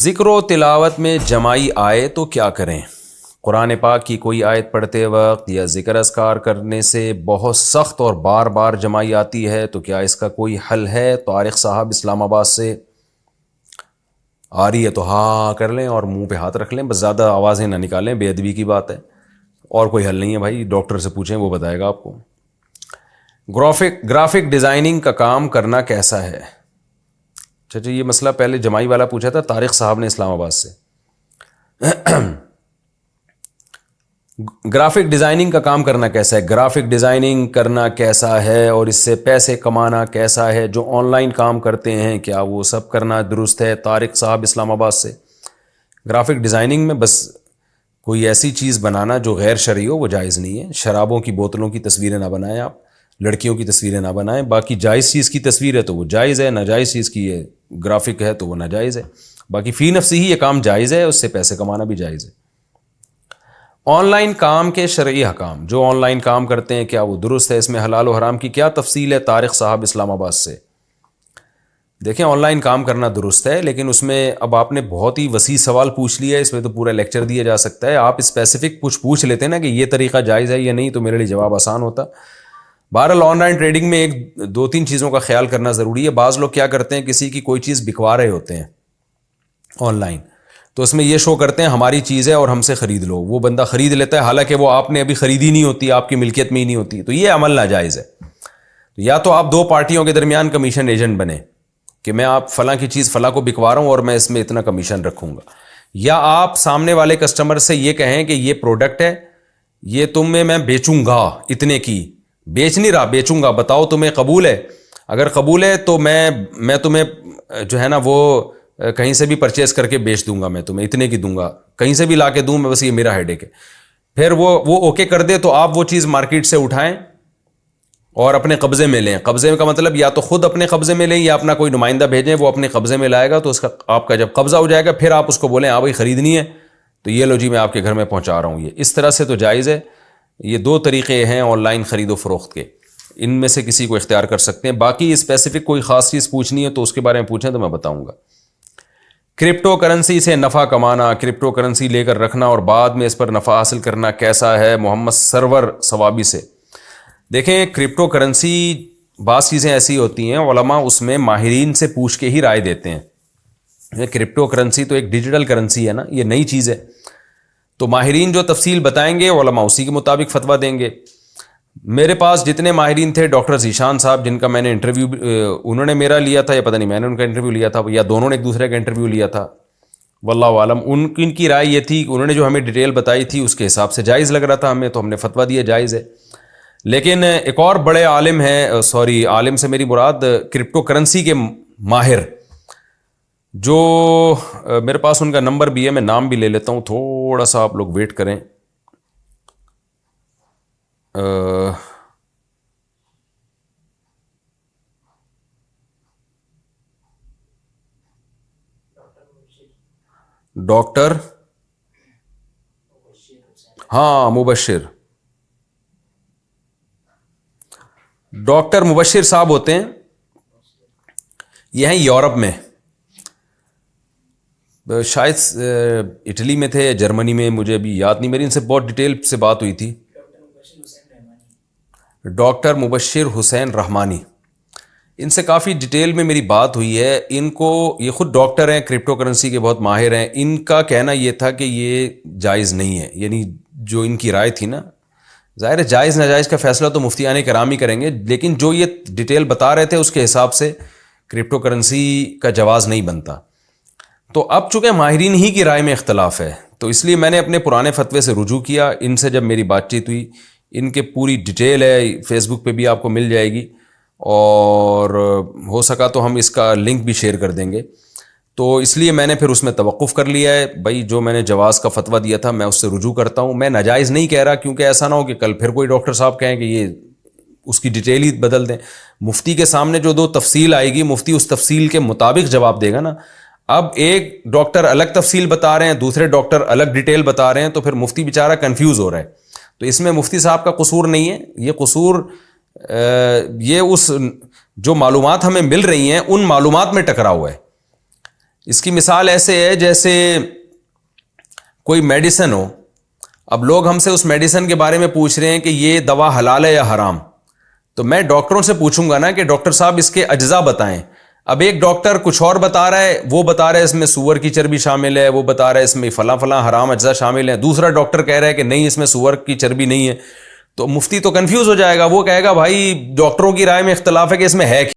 ذکر و تلاوت میں جمائی آئے تو کیا کریں؟ قرآن پاک کی کوئی آیت پڑھتے وقت یا ذکر اذکار کرنے سے بہت سخت اور بار بار جمائی آتی ہے تو کیا اس کا کوئی حل ہے؟ طارق صاحب اسلام آباد سے. آ رہی ہے تو ہاں کر لیں اور منہ پہ ہاتھ رکھ لیں، بس زیادہ آوازیں نہ نکالیں، بے ادبی کی بات ہے. اور کوئی حل نہیں ہے بھائی، ڈاکٹر سے پوچھیں، وہ بتائے گا آپ کو. گرافک ڈیزائننگ کا کام کرنا کیسا ہے؟ اچھا یہ مسئلہ پہلے جمائی والا پوچھا تھا طارق صاحب نے اسلام آباد سے. گرافک ڈیزائننگ کا کام کرنا کیسا ہے؟ گرافک ڈیزائننگ کرنا کیسا ہے اور اس سے پیسے کمانا کیسا ہے؟ جو آن لائن کام کرتے ہیں کیا وہ سب کرنا درست ہے؟ طارق صاحب اسلام آباد سے. گرافک ڈیزائننگ میں بس کوئی ایسی چیز بنانا جو غیر شرعی ہو وہ جائز نہیں ہے. شرابوں کی بوتلوں کی تصویریں نہ بنائیں، آپ لڑکیوں کی تصویریں نہ بنائیں. باقی جائز چیز کی تصویر ہے تو وہ جائز ہے، ناجائز چیز کی ہے گرافک ہے تو وہ ناجائز ہے. باقی فی نفسی ہی یہ کام جائز ہے، اس سے پیسے کمانا بھی جائز ہے. آن لائن کام کے شرعی حکام، جو آن لائن کام کرتے ہیں کیا وہ درست ہے؟ اس میں حلال و حرام کی کیا تفصیل ہے؟ طارق صاحب اسلام آباد سے. دیکھیں آن لائن کام کرنا درست ہے، لیکن اس میں اب آپ نے بہت ہی وسیع سوال پوچھ لیا ہے، اس میں تو پورا لیکچر دیا جا سکتا ہے. آپ اسپیسیفک کچھ پوچھ لیتے ہیں نا کہ یہ طریقہ جائز ہے یا نہیں تو میرے لیے جواب آسان ہوتا. بہرحال آن لائن ٹریڈنگ میں ایک دو تین چیزوں کا خیال کرنا ضروری ہے. بعض لوگ کیا کرتے ہیں، کسی کی کوئی چیز بکوا رہے ہوتے ہیں آن لائن، تو اس میں یہ شو کرتے ہیں ہماری چیز ہے اور ہم سے خرید لو. وہ بندہ خرید لیتا ہے حالانکہ وہ آپ نے ابھی خریدی نہیں ہوتی، آپ کی ملکیت میں ہی نہیں ہوتی. تو یہ عمل ناجائز ہے. یا تو آپ دو پارٹیوں کے درمیان کمیشن ایجنٹ بنے کہ میں آپ فلاں کی چیز فلاں کو بکوا رہا ہوں اور میں اس میں اتنا کمیشن رکھوں گا. یا آپ سامنے والے کسٹمر سے یہ کہیں کہ یہ پروڈکٹ ہے، یہ تمہیں میں بیچوں گا اتنے کی، بیچ نہیں رہا بیچوں گا، بتاؤ تمہیں قبول ہے؟ اگر قبول ہے تو میں تمہیں جو ہے نا وہ کہیں سے بھی پرچیز کر کے بیچ دوں گا، میں تمہیں اتنے کی دوں گا، کہیں سے بھی لا کے دوں میں، بس یہ میرا ہیڈیک ہے. پھر وہ اوکے کر دے تو آپ وہ چیز مارکیٹ سے اٹھائیں اور اپنے قبضے میں لیں. قبضے کا مطلب یا تو خود اپنے قبضے میں لیں یا اپنا کوئی نمائندہ بھیجیں، وہ اپنے قبضے میں لائے گا. تو اس کا آپ کا جب قبضہ ہو جائے گا پھر آپ اس کو بولیں ہاں بھائی خریدنی ہے تو یہ لو جی میں آپ کے گھر میں پہنچا رہا ہوں. یہ اس طرح سے تو جائز ہے. یہ دو طریقے ہیں آن لائن خرید و فروخت کے، ان میں سے کسی کو اختیار کر سکتے ہیں. باقی اسپیسیفک کوئی خاص چیز پوچھنی ہے تو اس کے بارے میں پوچھیں تو میں بتاؤں گا. کرپٹو کرنسی سے نفع کمانا، کرپٹو کرنسی لے کر رکھنا اور بعد میں اس پر نفع حاصل کرنا کیسا ہے؟ محمد سرور ثوابی سے. دیکھیں کرپٹو کرنسی بعض چیزیں ایسی ہوتی ہیں علماء اس میں ماہرین سے پوچھ کے ہی رائے دیتے ہیں. کرپٹو کرنسی تو ایک ڈیجیٹل کرنسی ہے نا، یہ نئی چیز ہے، تو ماہرین جو تفصیل بتائیں گے علماء اسی کے مطابق فتویٰ دیں گے. میرے پاس جتنے ماہرین تھے، ڈاکٹر ذیشان صاحب جن کا میں نے انٹرویو انہوں نے میرا لیا تھا یا پتہ نہیں میں نے ان کا انٹرویو لیا تھا یا دونوں نے ایک دوسرے کا انٹرویو لیا تھا، واللہ عالم. ان کی رائے یہ تھی کہ انہوں نے جو ہمیں ڈیٹیل بتائی تھی اس کے حساب سے جائز لگ رہا تھا ہمیں، تو ہم نے فتویٰ دیا جائز ہے. لیکن ایک اور بڑے عالم ہیں، عالم سے میری مراد کرپٹو کرنسی کے ماہر، جو میرے پاس ان کا نمبر بھی ہے، میں نام بھی لے لیتا ہوں، تھوڑا سا آپ لوگ ویٹ کریں. ڈاکٹر مبشر، ڈاکٹر مبشر صاحب ہوتے ہیں، یہ ہیں یورپ میں، شاید اٹلی میں تھے، جرمنی میں، مجھے ابھی یاد نہیں، میری ان سے بہت ڈیٹیل سے بات ہوئی تھی. ڈاکٹر مبشر حسین رحمانی، ان سے کافی ڈیٹیل میں میری بات ہوئی ہے. ان کو یہ خود ڈاکٹر ہیں، کرپٹو کرنسی کے بہت ماہر ہیں. ان کا کہنا یہ تھا کہ یہ جائز نہیں ہے، یعنی جو ان کی رائے تھی نا، ظاہر ہے جائز ناجائز کا فیصلہ تو مفتیان کرام ہی کریں گے، لیکن جو یہ ڈیٹیل بتا رہے تھے اس کے حساب سے کرپٹو کرنسی کا جواز نہیں بنتا. تو اب چونکہ ماہرین ہی کی رائے میں اختلاف ہے تو اس لیے میں نے اپنے پرانے فتوے سے رجوع کیا. ان سے جب میری بات چیت ہوئی، ان کے پوری ڈیٹیل ہے، فیس بک پہ بھی آپ کو مل جائے گی، اور ہو سکا تو ہم اس کا لنک بھی شیئر کر دیں گے. تو اس لیے میں نے پھر اس میں توقف کر لیا ہے. بھائی جو میں نے جواز کا فتویٰ دیا تھا میں اس سے رجوع کرتا ہوں، میں ناجائز نہیں کہہ رہا، کیونکہ ایسا نہ ہو کہ کل پھر کوئی ڈاکٹر صاحب کہیں کہ یہ اس کی ڈیٹیل ہی بدل دیں. مفتی کے سامنے جو دو تفصیل آئے گی مفتی اس تفصیل کے مطابق جواب دے گا نا. اب ایک ڈاکٹر الگ تفصیل بتا رہے ہیں، دوسرے ڈاکٹر الگ ڈیٹیل بتا رہے ہیں، تو پھر مفتی بیچارہ کنفیوز ہو رہا ہے. تو اس میں مفتی صاحب کا قصور نہیں ہے، یہ قصور یہ اس جو معلومات ہمیں مل رہی ہیں ان معلومات میں ٹکرا ہوا ہے. اس کی مثال ایسے ہے جیسے کوئی میڈیسن ہو. اب لوگ ہم سے اس میڈیسن کے بارے میں پوچھ رہے ہیں کہ یہ دوا حلال ہے یا حرام. تو میں ڈاکٹروں سے پوچھوں گا نا کہ ڈاکٹر صاحب اس کے اجزاء بتائیں. اب ایک ڈاکٹر کچھ اور بتا رہا ہے, وہ بتا رہا ہے اس میں سور کی چربی شامل ہے, وہ بتا رہا ہے اس میں فلاں فلاں حرام اجزاء شامل ہیں, دوسرا ڈاکٹر کہہ رہا ہے کہ نہیں اس میں سور کی چربی نہیں ہے. تو مفتی تو کنفیوز ہو جائے گا, وہ کہے گا بھائی ڈاکٹروں کی رائے میں اختلاف ہے کہ اس میں ہے